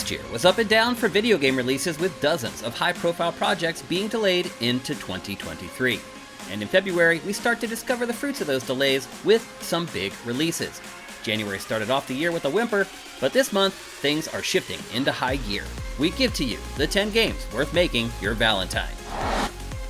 Last year was up and down for video game releases, with dozens of high-profile projects being delayed into 2023. And in February, we start to discover the fruits of those delays with some big releases. January started off the year with a whimper, but this month, things are shifting into high gear. We give to you the 10 games worth making your Valentine.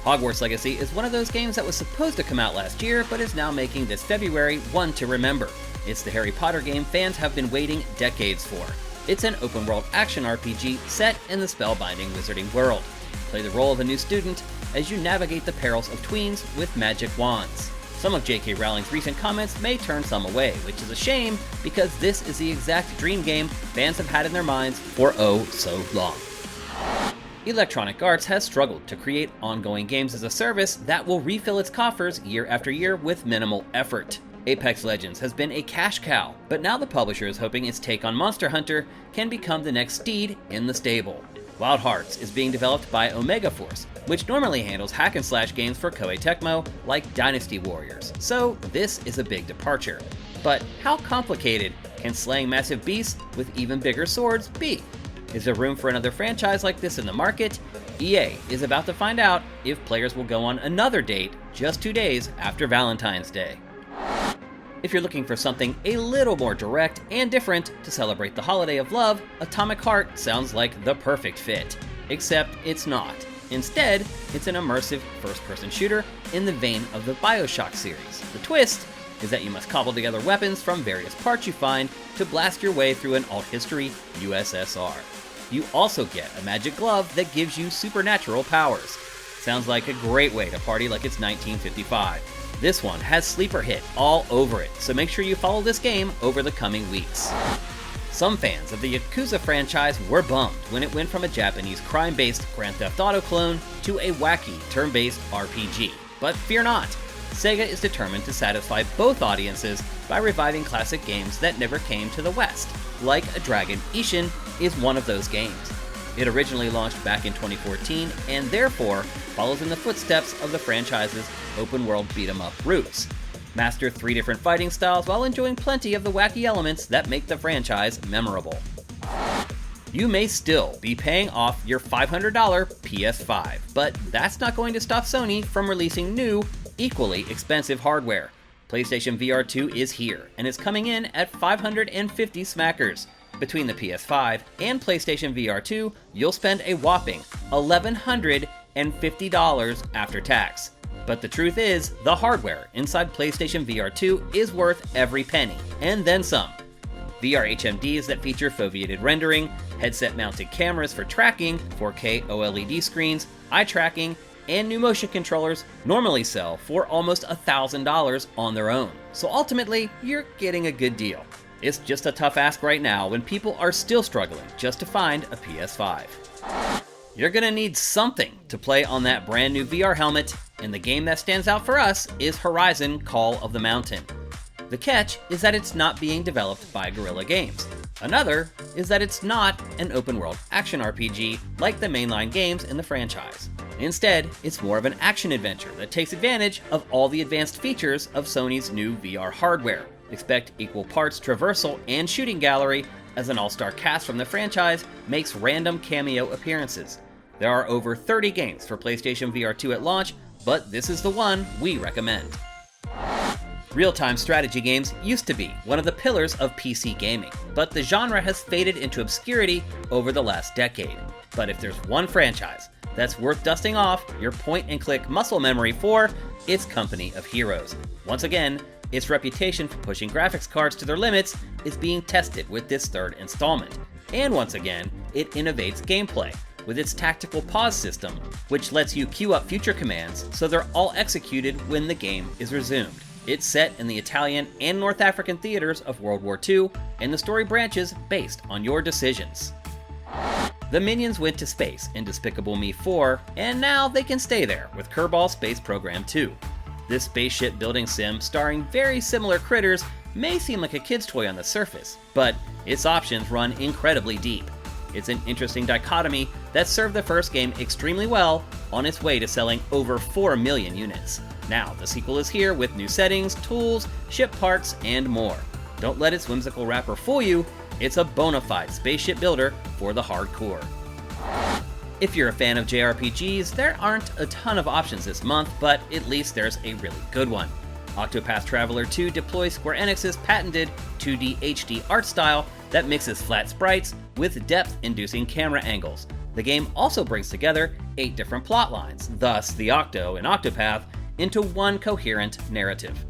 Hogwarts Legacy is one of those games that was supposed to come out last year, but is now making this February one to remember. It's the Harry Potter game fans have been waiting decades for. It's an open-world action RPG set in the spellbinding wizarding world. Play the role of a new student as you navigate the perils of tweens with magic wands. Some of J.K. Rowling's recent comments may turn some away, which is a shame because this is the exact dream game fans have had in their minds for oh so long. Electronic Arts has struggled to create ongoing games as a service that will refill its coffers year after year with minimal effort. Apex Legends has been a cash cow, but now the publisher is hoping its take on Monster Hunter can become the next steed in the stable. Wild Hearts is being developed by Omega Force, which normally handles hack-and-slash games for Koei Tecmo like Dynasty Warriors, so this is a big departure. But how complicated can slaying massive beasts with even bigger swords be? Is there room for another franchise like this in the market? EA is about to find out if players will go on another date just 2 days after Valentine's Day. If you're looking for something a little more direct and different to celebrate the holiday of love, Atomic Heart sounds like the perfect fit. Except it's not. Instead, it's an immersive first-person shooter in the vein of the BioShock series. The twist is that you must cobble together weapons from various parts you find to blast your way through an alt-history USSR. You also get a magic glove that gives you supernatural powers. Sounds like a great way to party like it's 1955. This one has sleeper hit all over it, so make sure you follow this game over the coming weeks. Some fans of the Yakuza franchise were bummed when it went from a Japanese crime-based Grand Theft Auto clone to a wacky turn-based RPG. But fear not, Sega is determined to satisfy both audiences by reviving classic games that never came to the West. Like a Dragon, Ishin is one of those games. It originally launched back in 2014 and therefore follows in the footsteps of the franchise's open-world beat-em-up roots. Master 3 different fighting styles while enjoying plenty of the wacky elements that make the franchise memorable. You may still be paying off your $500 PS5, but that's not going to stop Sony from releasing new, equally expensive hardware. PlayStation VR 2 is here, and it's coming in at 550 smackers. Between the PS5 and PlayStation VR 2, you'll spend a whopping $1,150 after tax. But the truth is, the hardware inside PlayStation VR 2 is worth every penny, and then some. VR HMDs that feature foveated rendering, headset-mounted cameras for tracking, 4K OLED screens, eye tracking, and new motion controllers normally sell for almost $1,000 on their own. So ultimately, you're getting a good deal. It's just a tough ask right now when people are still struggling just to find a PS5. You're gonna need something to play on that brand new VR helmet, and the game that stands out for us is Horizon Call of the Mountain. The catch is that it's not being developed by Guerrilla Games. Another is that it's not an open-world action RPG like the mainline games in the franchise. Instead, it's more of an action-adventure that takes advantage of all the advanced features of Sony's new VR hardware. Expect equal parts traversal and shooting gallery, as an all-star cast from the franchise makes random cameo appearances. There are over 30 games for PlayStation VR 2 at launch, but this is the one we recommend. Real-time strategy games used to be one of the pillars of PC gaming, but the genre has faded into obscurity over the last decade. But if there's one franchise that's worth dusting off your point-and-click muscle memory for, it's Company of Heroes. Once again, its reputation for pushing graphics cards to their limits is being tested with this third installment. And once again, it innovates gameplay with its tactical pause system, which lets you queue up future commands so they're all executed when the game is resumed. It's set in the Italian and North African theaters of World War II, and the story branches based on your decisions. The Minions went to space in Despicable Me 4, and now they can stay there with Kerbal Space Program 2. This spaceship building sim starring very similar critters may seem like a kid's toy on the surface, but its options run incredibly deep. It's an interesting dichotomy that served the first game extremely well on its way to selling over 4 million units. Now, the sequel is here with new settings, tools, ship parts, and more. Don't let its whimsical wrapper fool you. It's a bona fide spaceship builder for the hardcore. If you're a fan of JRPGs, there aren't a ton of options this month, but at least there's a really good one. Octopath Traveler 2 deploys Square Enix's patented 2D HD art style that mixes flat sprites with depth-inducing camera angles. The game also brings together 8 different plot lines, thus the Octo in Octopath, into one coherent narrative.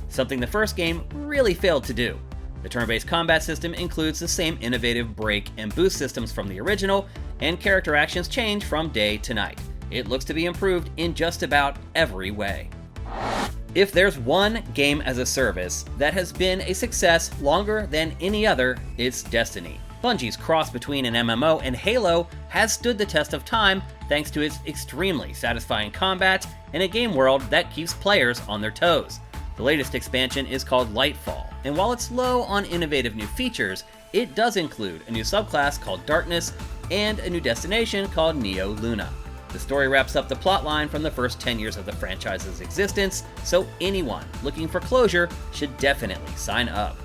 Something the first game really failed to do. The turn-based combat system includes the same innovative break and boost systems from the original, and character actions change from day to night. It looks to be improved in just about every way. If there's one game as a service that has been a success longer than any other, it's Destiny. Bungie's cross between an MMO and Halo has stood the test of time thanks to its extremely satisfying combat and a game world that keeps players on their toes. The latest expansion is called Lightfall, and while it's low on innovative new features, it does include a new subclass called Darkness and a new destination called Neo Luna. The story wraps up the plotline from the first 10 years of the franchise's existence, so anyone looking for closure should definitely sign up.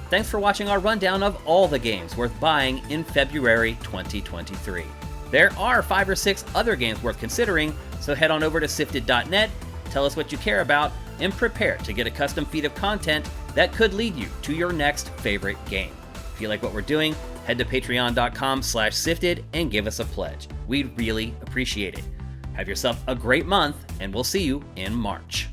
Thanks for watching our rundown of all the games worth buying in February 2023. There are 5 or 6 other games worth considering, so head on over to sifted.net, tell us what you care about, and prepare to get a custom feed of content that could lead you to your next favorite game. If you like what we're doing, head to patreon.com/sifted and give us a pledge. We'd really appreciate it. Have yourself a great month, and we'll see you in March.